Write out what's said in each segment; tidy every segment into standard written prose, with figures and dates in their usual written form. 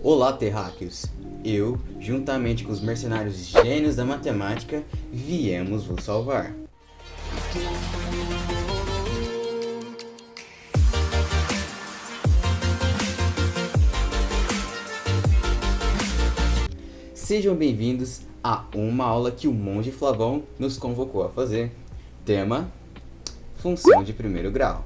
Olá, terráqueos! Eu, juntamente com os mercenários gênios da matemática, viemos vos salvar. Sejam bem-vindos a uma aula que o monge Flavão nos convocou a fazer. Tema: função de primeiro grau.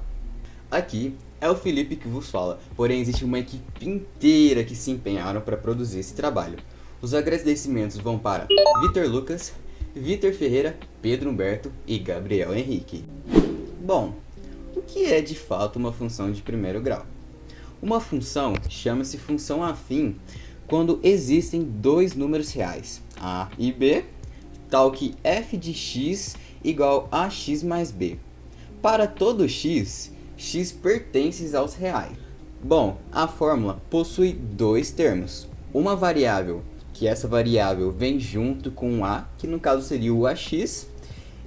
Aqui é o Felipe que vos fala, porém existe uma equipe inteira que se empenharam para produzir esse trabalho. Os agradecimentos vão para Vitor Lucas, Vitor Ferreira, Pedro Humberto e Gabriel Henrique. Bom, o que é de fato uma função de primeiro grau? Uma função chama-se função afim quando existem dois números reais, a e b, tal que f de x igual a x mais b. Para todo x pertence aos reais. Bom, a fórmula possui dois termos. Uma variável, que essa variável vem junto com um a, que no caso seria o ax,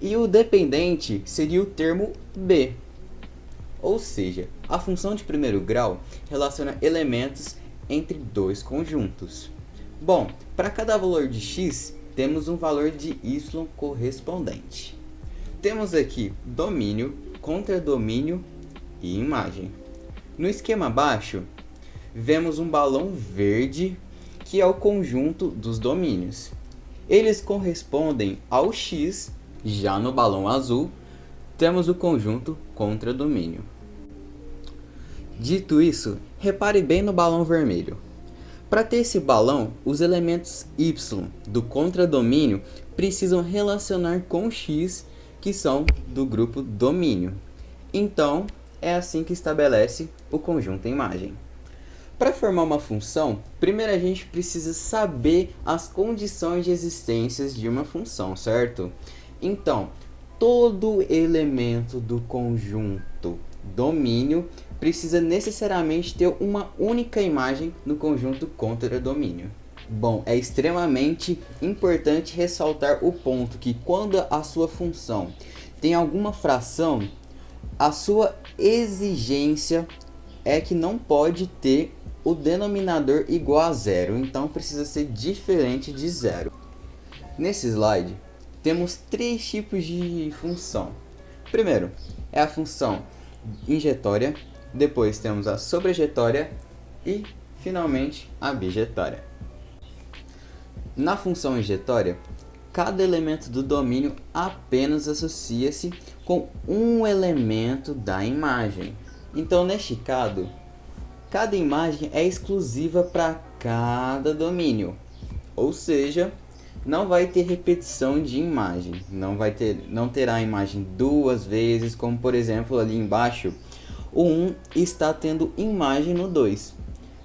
e o dependente seria o termo b. Ou seja, a função de primeiro grau relaciona elementos entre dois conjuntos. Bom, para cada valor de x, temos um valor de y correspondente. Temos aqui domínio, contradomínio e imagem. No esquema abaixo, vemos um balão verde, que é o conjunto dos domínios. Eles correspondem ao x, já no balão azul, temos o conjunto contradomínio. Dito isso, repare bem no balão vermelho. Para ter esse balão, os elementos y do contradomínio precisam relacionar com x, que são do grupo domínio. Então, é assim que estabelece o conjunto imagem. Para formar uma função, primeiro a gente precisa saber as condições de existência de uma função, certo? Então, todo elemento do conjunto domínio precisa necessariamente ter uma única imagem no conjunto contradomínio. Bom, é extremamente importante ressaltar o ponto que quando a sua função tem alguma fração, a sua exigência é que não pode ter o denominador igual a zero, então precisa ser diferente de zero. Nesse slide, temos três tipos de função. Primeiro, é a função injetória, depois temos a sobrejetória e, finalmente, a bijetória. Na função injetória, cada elemento do domínio apenas associa-se com um elemento da imagem. Então, neste caso, cada imagem é exclusiva para cada domínio. Ou seja, não vai ter repetição de imagem. Não terá a imagem duas vezes, como por exemplo ali embaixo, o 1 está tendo imagem no 2.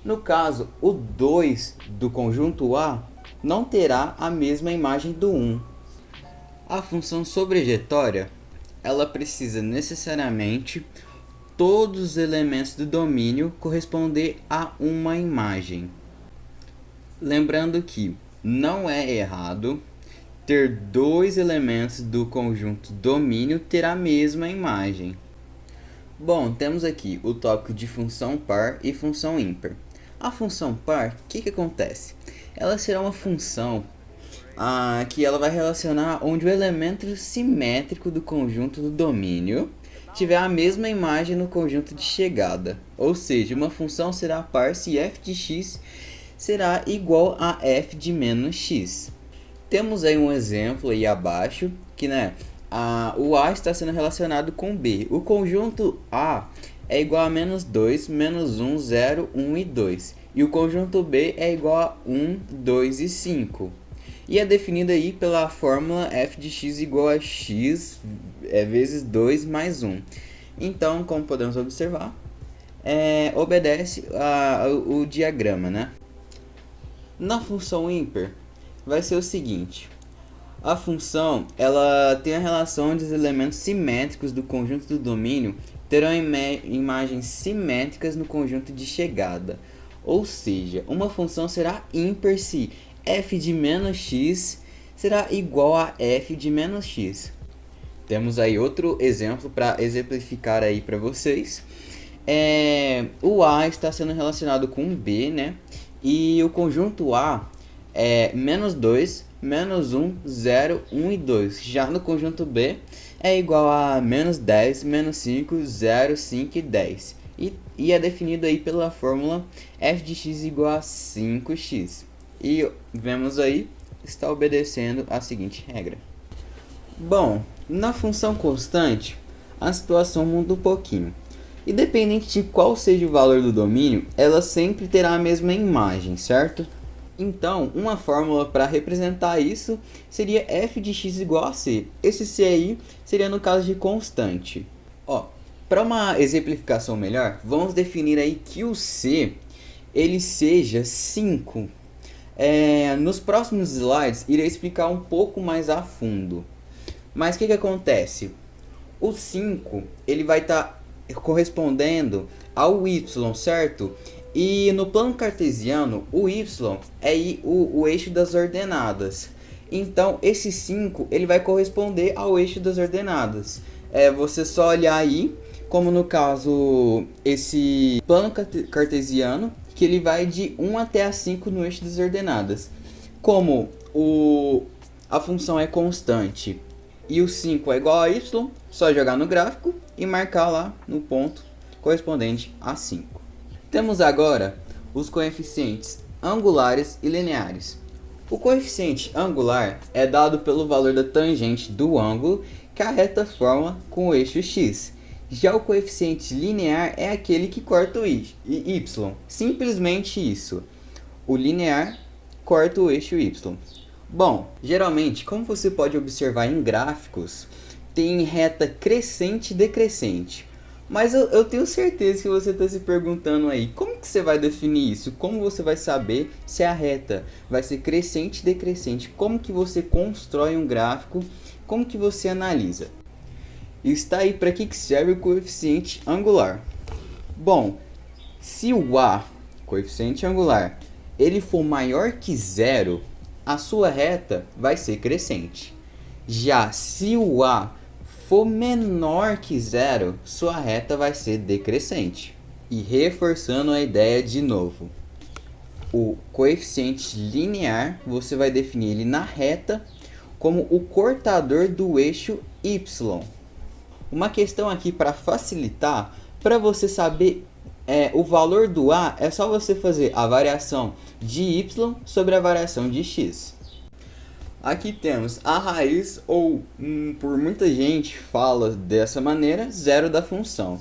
No caso, o 2 do conjunto A não terá a mesma imagem do 1. A função sobrejetória, ela precisa necessariamente todos os elementos do domínio corresponder a uma imagem. Lembrando que não é errado ter dois elementos do conjunto domínio ter a mesma imagem. Bom, temos aqui o tópico de função par e função ímpar. A função par, o que acontece? Ela será uma função que ela vai relacionar onde o elemento simétrico do conjunto do domínio tiver a mesma imagem no conjunto de chegada. Ou seja, uma função será par se f de x será igual a f de menos x. Temos aí um exemplo aí abaixo, que o A está sendo relacionado com B. O conjunto A é igual a menos 2, menos 1, 0, 1 e 2. E o conjunto B é igual a 1, 2 e 5. E é definido aí pela fórmula f de x igual a x vezes 2 mais 1. Então, como podemos observar, obedece o diagrama, né? Na função ímpar, vai ser o seguinte. A função ela tem a relação onde os elementos simétricos do conjunto do domínio terão imagens simétricas no conjunto de chegada. Ou seja, uma função será ímpar se f de menos x será igual a f de menos x. Temos aí outro exemplo para exemplificar aí para vocês. O A está sendo relacionado com B, né? E o conjunto A é -2, -1, 0, 1 e 2. Já no conjunto B é igual a -10, -5, 0, 5 e 10. E é definido aí pela fórmula f de x igual a 5x. E vemos aí, está obedecendo a seguinte regra. Bom, na função constante, a situação muda um pouquinho. Independente de qual seja o valor do domínio, ela sempre terá a mesma imagem, certo? Então, uma fórmula para representar isso seria f de x igual a c. Esse c aí seria no caso de constante. Para uma exemplificação melhor, vamos definir aí que o c ele seja 5. Nos próximos slides, irei explicar um pouco mais a fundo. Mas o que acontece? O 5 ele vai estar correspondendo ao y, certo? E no plano cartesiano, o y é o eixo das ordenadas. Então, esse 5 ele vai corresponder ao eixo das ordenadas. Você só olhar aí, como no caso, esse plano cartesiano, que ele vai de 1 até a 5 no eixo das ordenadas. Como a função é constante e o 5 é igual a y, só jogar no gráfico e marcar lá no ponto correspondente a 5. Temos agora os coeficientes angulares e lineares. O coeficiente angular é dado pelo valor da tangente do ângulo que a reta forma com o eixo x. Já o coeficiente linear é aquele que corta o y. Simplesmente isso. O linear corta o eixo y. Bom, geralmente, como você pode observar em gráficos, tem reta crescente e decrescente. Mas eu tenho certeza que você está se perguntando aí, como que você vai definir isso? Como você vai saber se a reta vai ser crescente ou decrescente? Como que você constrói um gráfico? Como que você analisa? Está aí para que serve o coeficiente angular. Bom, se o A, coeficiente angular, ele for maior que 0, a sua reta vai ser crescente. Já se o A for menor que 0, sua reta vai ser decrescente. E reforçando a ideia de novo, o coeficiente linear, você vai definir ele na reta como o cortador do eixo y. Uma questão aqui para facilitar, para você saber o valor do A, é só você fazer a variação de y sobre a variação de x. Aqui temos a raiz, ou por muita gente fala dessa maneira, zero da função.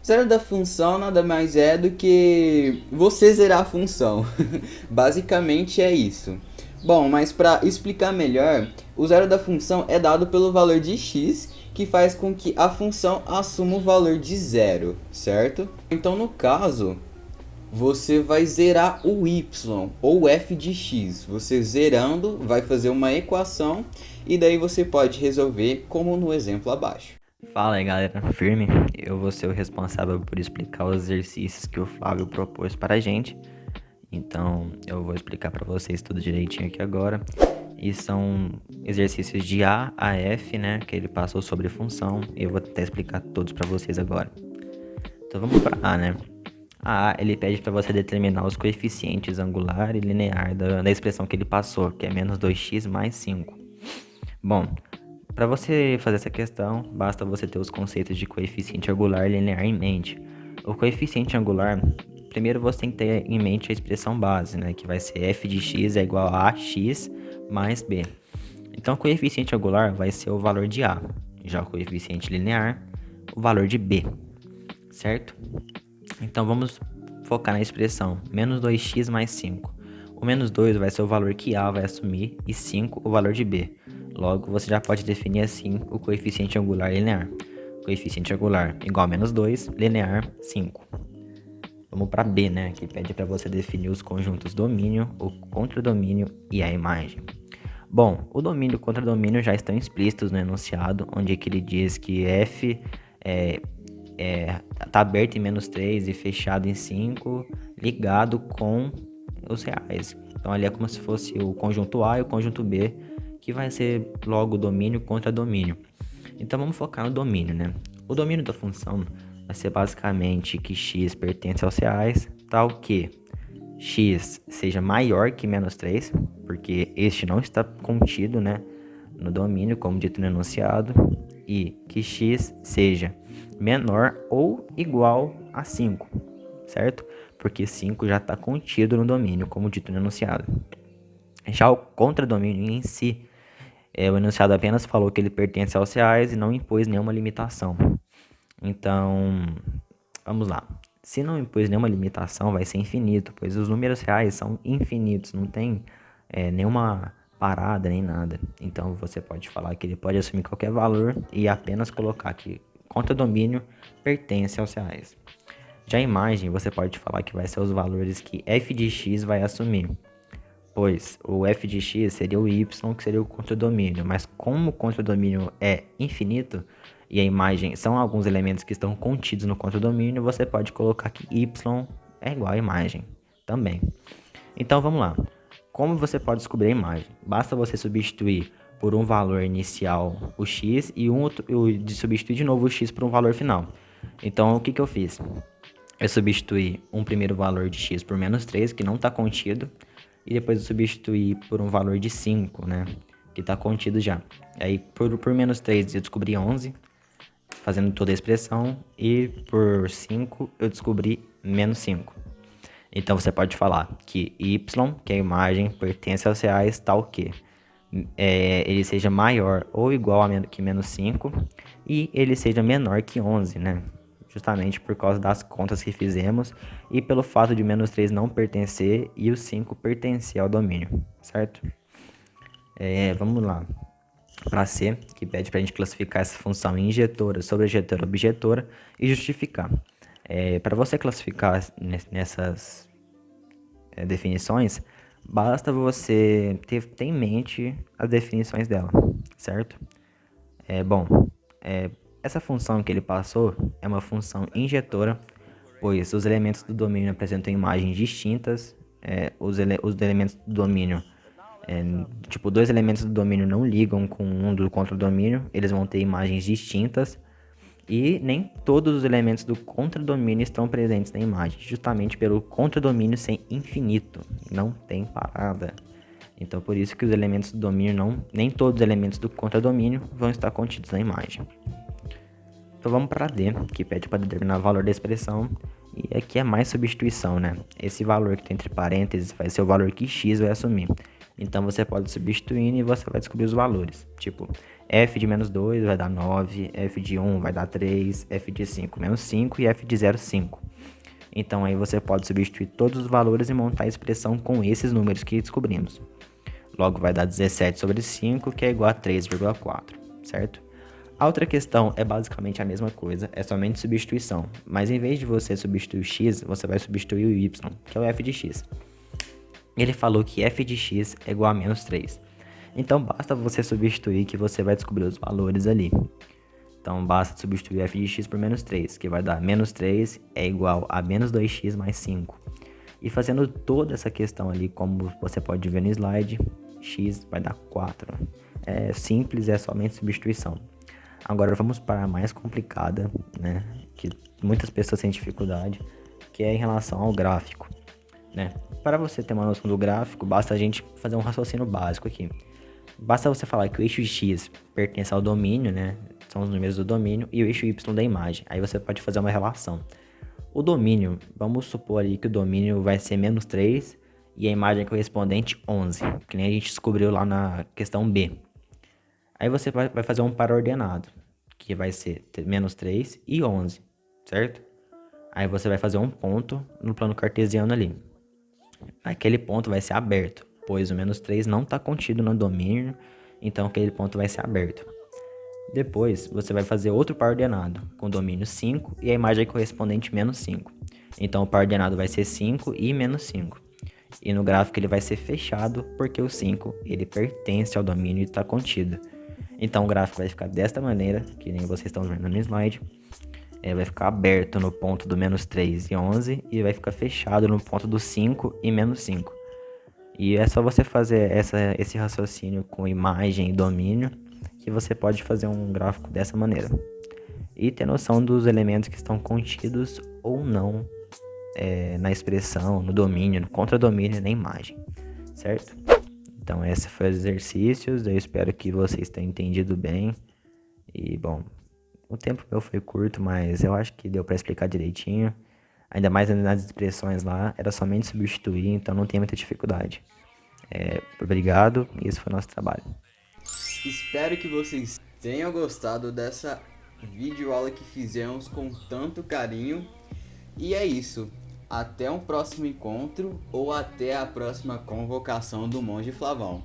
Zero da função nada mais é do que você zerar a função. Basicamente é isso. Bom, mas para explicar melhor, o zero da função é dado pelo valor de x, que faz com que a função assuma o valor de zero, certo? Então, no caso, você vai zerar o y, ou f de x. Você zerando vai fazer uma equação e daí você pode resolver como no exemplo abaixo. Fala aí, galera, firme? Eu vou ser o responsável por explicar os exercícios que o Flávio propôs para a gente. Então, eu vou explicar para vocês tudo direitinho aqui agora. E são exercícios de A a F, né, que ele passou sobre função. E eu vou até explicar todos para vocês agora. Então, vamos para A, né? A, ele pede para você determinar os coeficientes angular e linear da expressão que ele passou, que é -2x mais 5. Bom, para você fazer essa questão, basta você ter os conceitos de coeficiente angular e linear em mente. O coeficiente angular, primeiro você tem que ter em mente a expressão base, né, que vai ser f de x é igual a x mais b. Então, o coeficiente angular vai ser o valor de A, já o coeficiente linear, o valor de b, certo? Então, vamos focar na expressão -2x mais 5. O -2 vai ser o valor que A vai assumir e 5 o valor de B. Logo, você já pode definir assim o coeficiente angular linear. Coeficiente angular igual a -2, linear 5. Vamos para B, né? Que pede para você definir os conjuntos domínio, o contradomínio e a imagem. Bom, o domínio e o contradomínio já estão explícitos no enunciado, onde que ele diz que F tá aberto em -3 e fechado em 5, ligado com os reais. Então ali é como se fosse o conjunto A e o conjunto B, que vai ser logo domínio contra domínio. Então vamos focar no domínio, né? O domínio da função vai ser basicamente que x pertence aos reais, tal que x seja maior que menos 3, porque este não está contido, né, no domínio, como dito no enunciado, e que x seja menor ou igual a 5, certo? Porque 5 já está contido no domínio, como dito no enunciado. Já o contradomínio em si, o enunciado apenas falou que ele pertence aos reais e não impôs nenhuma limitação. Então, vamos lá. Se não impôs nenhuma limitação, vai ser infinito, pois os números reais são infinitos, não tem nenhuma parada nem nada. Então, você pode falar que ele pode assumir qualquer valor e apenas colocar que contradomínio pertence aos reais. Já a imagem, você pode falar que vai ser os valores que f de x vai assumir, pois o f de x seria o y, que seria o contradomínio, mas como o contradomínio é infinito e a imagem são alguns elementos que estão contidos no contradomínio, você pode colocar que y é igual à imagem também. Então vamos lá. Como você pode descobrir a imagem? Basta você substituir por um valor inicial o x e substituir de novo o x por um valor final. Então o que eu fiz? Eu substituí um primeiro valor de x por menos 3, que não está contido, e depois eu substituí por um valor de 5, né, que está contido já. Aí por menos 3 eu descobri 11, fazendo toda a expressão, e por 5 eu descobri menos 5. Então você pode falar que y, que é a imagem, pertence aos reais, tal que ele seja maior ou igual a que menos 5, e ele seja menor que 11, né? Justamente por causa das contas que fizemos e pelo fato de menos 3 não pertencer e o 5 pertencer ao domínio, certo? Vamos lá. Para C, que pede para a gente classificar essa função injetora, sobrejetora, objetora e justificar. Para você classificar nessas definições, basta você ter em mente as definições dela, certo? Essa função que ele passou é uma função injetora, pois os elementos do domínio apresentam imagens distintas. Os elementos do domínio, dois elementos do domínio não ligam com um do contradomínio, eles vão ter imagens distintas. E nem todos os elementos do contradomínio estão presentes na imagem, justamente pelo contradomínio ser infinito, não tem parada. Então por isso que os elementos do domínio nem todos os elementos do contradomínio vão estar contidos na imagem. Então vamos para D, que pede para determinar o valor da expressão, e aqui é mais substituição, né? Esse valor que tem entre parênteses vai ser o valor que x vai assumir. Então você pode substituir e você vai descobrir os valores. Tipo, f de menos 2 vai dar 9, f de 1 vai dar 3, f de 5 menos 5 e f de 0, 5. Então aí você pode substituir todos os valores e montar a expressão com esses números que descobrimos. Logo vai dar 17 sobre 5, que é igual a 3,4, certo? A outra questão é basicamente a mesma coisa, é somente substituição. Mas em vez de você substituir o x, você vai substituir o y, que é o f de x. Ele falou que f de x é igual a menos 3. Então basta você substituir que você vai descobrir os valores ali. Então basta substituir f de x por menos 3, que vai dar menos 3 é igual a menos 2x mais 5. E fazendo toda essa questão ali, como você pode ver no slide, x vai dar 4. É simples, é somente substituição. Agora vamos para a mais complicada, né, que muitas pessoas têm dificuldade, que é em relação ao gráfico, né? Para você ter uma noção do gráfico, basta a gente fazer um raciocínio básico aqui. Basta você falar que o eixo x pertence ao domínio, né? São os números do domínio, e o eixo y da imagem. Aí você pode fazer uma relação. O domínio, vamos supor ali que o domínio vai ser menos 3 e a imagem correspondente 11, que nem a gente descobriu lá na questão B. Aí você vai fazer um par ordenado, que vai ser menos 3 e 11, certo? Aí você vai fazer um ponto no plano cartesiano ali. Aquele ponto vai ser aberto, pois o menos 3 não está contido no domínio, então aquele ponto vai ser aberto. Depois, você vai fazer outro par ordenado, com domínio 5 e a imagem correspondente menos 5. Então o par ordenado vai ser 5 e menos 5. E no gráfico ele vai ser fechado, porque o 5 ele pertence ao domínio e está contido. Então o gráfico vai ficar desta maneira, que nem vocês estão vendo no slide. Vai ficar aberto no ponto do menos 3 e 11 e vai ficar fechado no ponto do 5 e menos 5. E é só você fazer esse raciocínio com imagem e domínio que você pode fazer um gráfico dessa maneira. E ter noção dos elementos que estão contidos ou não na expressão, no domínio, no contradomínio, na imagem, certo? Então, esses foram os exercícios. Eu espero que vocês tenham entendido bem. E, bom, o tempo meu foi curto, mas eu acho que deu para explicar direitinho. Ainda mais nas expressões lá, era somente substituir, então não tem muita dificuldade. Obrigado, e esse foi o nosso trabalho. Espero que vocês tenham gostado dessa videoaula que fizemos com tanto carinho. E é isso. Até um próximo encontro ou até a próxima convocação do Monge Flavão.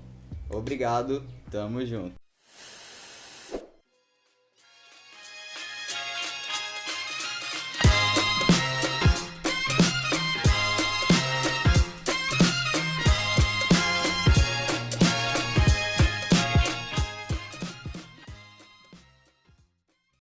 Obrigado, tamo junto.